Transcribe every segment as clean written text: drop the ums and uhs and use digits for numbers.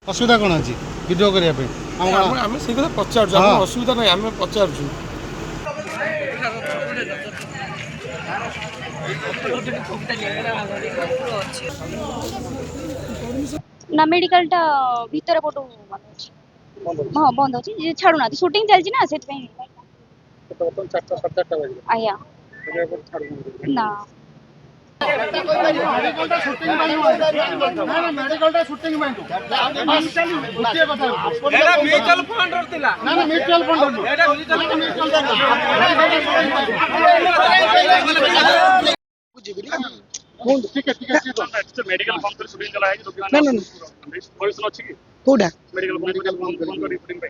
असुविधा कौन अच्छी वीडियो करने आम से पचार असुविधा ना आम पचार ना मेडिकल टा भीतर पटू बंद अछि हां बंद अछि छाडू ना शूटिंग चलछि ना सेट पे आया ना medical shooting mutual fund mutual medical बंद कर शूटिंग चला है ना ना परमिशन अछि कि कोडा मेडिकल बंद कर शूटिंग पे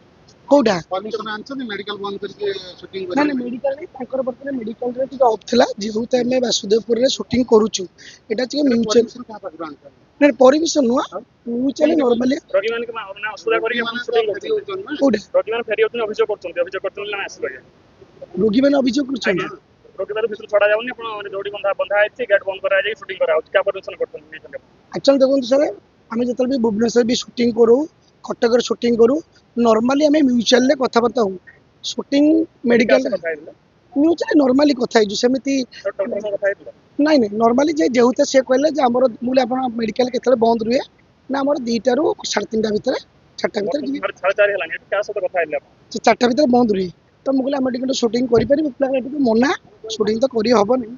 कोडा परमिशन आनछन मेडिकल बंद करके शूटिंग ना ना मेडिकल रे ताकर बर्तन मेडिकल रे टिक ऑफ थिला जेहुत हमें वासुदेवपुर रे शूटिंग करूछु एटा छिके म्यूचुअल ना परमिशन नुआ म्यूचुअल नॉर्मली रोगी मान के ना असुविधा करी अपन शूटिंग करछन कोडा रोगी मान फेरी होतन अभियोग करछन ना आसी लगे रोगी माने अभियोग करछन रोगी मान भितर छडा जाउनी अपन जोडी बंधा है गेट बंद करा जाई शूटिंग करा क्या परमिशन करछन एक्चुअली देखो सर आम जो भी भुवनेश्वर भी शूटिंग करूँ कटक शूटिंग करूँ नॉर्मली आम म्यूचुअल कथबार्ता हूँ शूटिंग मेडिकल म्यूचुअल नॉर्मली कथा सेमती ना नॉर्मली जेहूते से कहले आमर मुझे आप मेडिकल के बंद रुए ना आम 2टा रू 3:30 भितर 4टा भितर 4टा भितर बंद रुए तो मुझे आम टिके शूटिंग करें मना शूटिंग तो करहबनी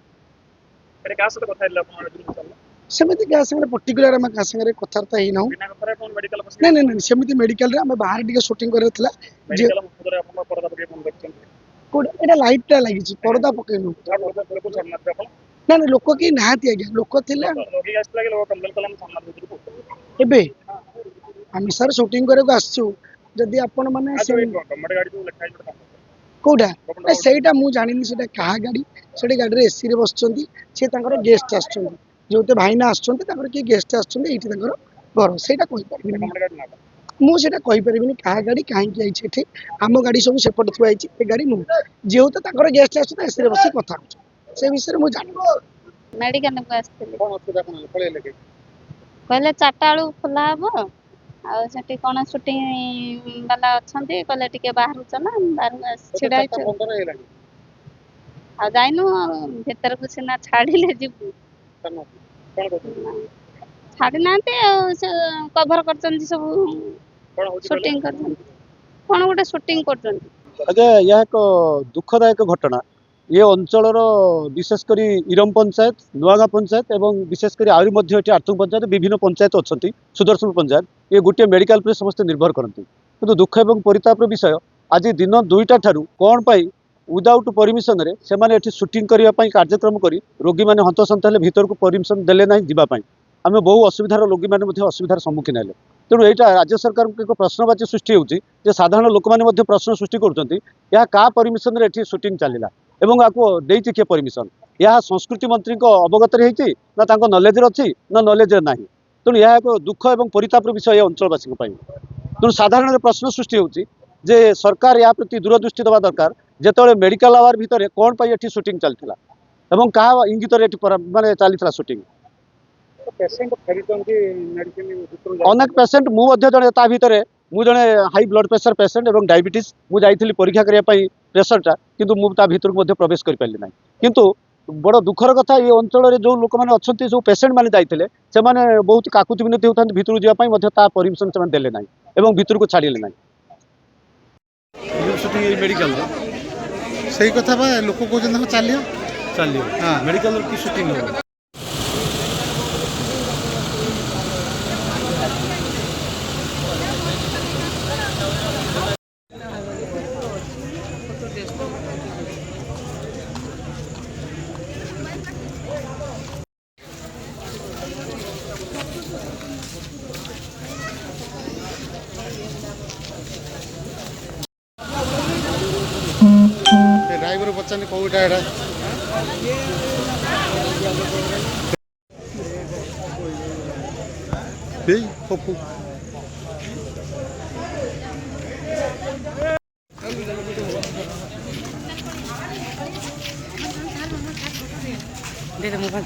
सेमती क्या संगे पर्टिकुलर आम क्या संगे कथबार्ता ही ना ना ना सेमती मेडिकल आम बाहर टिके शूटिंग करला एटा लाइट लगी पर्दा पकईनु ना ना लोक कि नहाती आज्ञा लोक थे आम सर शूटिंग करके आसचु जदि आपण मैंने कौटा सहीटा मुझे जानी से क्या गाड़ी से गाड़ी एसी रे बस गेस्ट आस जो भाईना आसर किए गेस्ट आसर घर से मुझे कहीपरि क्या गाड़ी कहीं आम गाड़ी सब सेपट थुआई ये गाड़ी नुह जेहेतु गेस्ट आस एसी बस कथा से विषय मुझे जानी मेडिकल को आस्ते कहले 4टा बेलू खोला हम आ सेठी कोन शूटिंग वाला अछंती कहले टिके बाहर चला बाहर छिड़ाई आ जाइनु भीतर को सिना छाड़िले जीवु छाड़ी नाते कवर करछन सब शूटिंग करछन कोन गोटे शूटिंग करछन आगे यह एक दुखदायक घटना ये अंचल विशेषकर इरम पंचायत नुआगा पंचायत एवं विशेषकर आहरी आर्थुंग पंचायत विभिन्न पंचायत अच्छा सुदर्शन पंचायत ये गोटे मेडिकल पर समस्त निर्भर करती किंतु दुख एवं परितापर विषय आज दिन 2टा ठारू कौन पाई विदाउट परमिशन रे से माने एठी शूटिंग करने कार्यक्रम करी रोगी मैंने हंतसंत हेले भीतर को परमिशन देले ना जावाई आम बहु असुविधार रोगी मैंने असुविधार सम्मुखीन हेले तेणु यहाँ राज्य सरकार एक प्रश्नवाची सृष्टि होती साधारण लोक मैंने प्रश्न सृष्टि कर क्या परमिशन रे शूटिंग चलला एवं आपको देती किए परमिशन यह संस्कृति मंत्री अवगत ना नलेज अच्छी ना नलेज ना तेणु यह एक दुख और परितापर विषय अंचलवासी तेणु साधारण प्रश्न सृष्टि होती जे सरकार या प्रति दूरदृष्टि देवा दरकार जिते मेडिकल आवर भितर कौन पाई एठी शूटिंग चलता एवं क्या इंगित माने चलता शूटिंग अनेक पेसेंट मुझे जड़े भितर मुझे हाई ब्लड प्रेशर पेसेंट और डायबिटीज मुझे परीक्षा करने प्रेसरटा किंतु मुझे भितर प्रवेश कर पारि ना किंतु बड़ दुखर कथा ये अंचल जो लोक मैंने अच्छा जो पेसेंट मैंने जाते से बहुत काकुति विनती होता भितर जावाई परमिशन से देले ना और भितर को छाड़े ना मेडिकल सही कथा लोक कहते चलियो चलियो मेडिकल की शूटिंग हो ड्राइवर पचानी कौटा एटा पप्पू दे मोबाइल